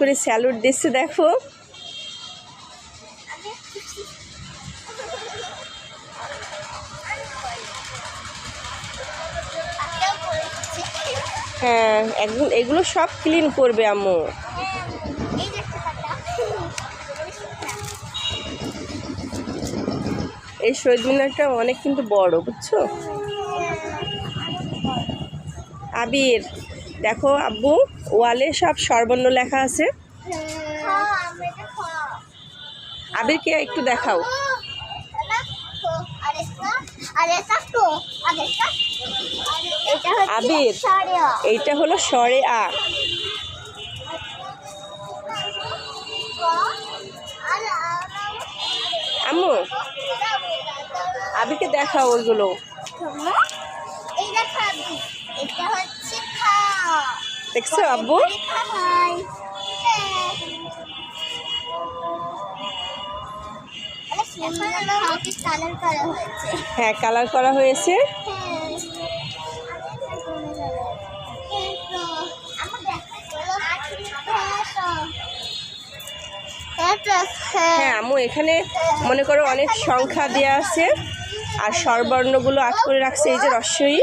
করে স্যালুট দিচ্ছে দেখো। হ্যাঁ, একদম এগুলো সব ক্লিন করবে আম্মু। এই শহীদ মিনারটা অনেক কিন্তু বড়, বুঝছো? আবির দেখো আব্বু, ওয়ালে সব স্বরবর্ণ লেখা আছে। আবিরকে একটু দেখাও। আবির, এইটা হলো স্বরে আ। আম্মু আবিরকে দেখাও ওইগুলো। দেখছো আব্বু? হ্যাঁ, কালার করা হয়েছে। হ্যাঁ আম্মু, এখানে মনে করো অনেক সংখ্যা দেওয়া আছে আর স্বরবর্ণগুলো আট করে রাখছে, এই যে রস্বই।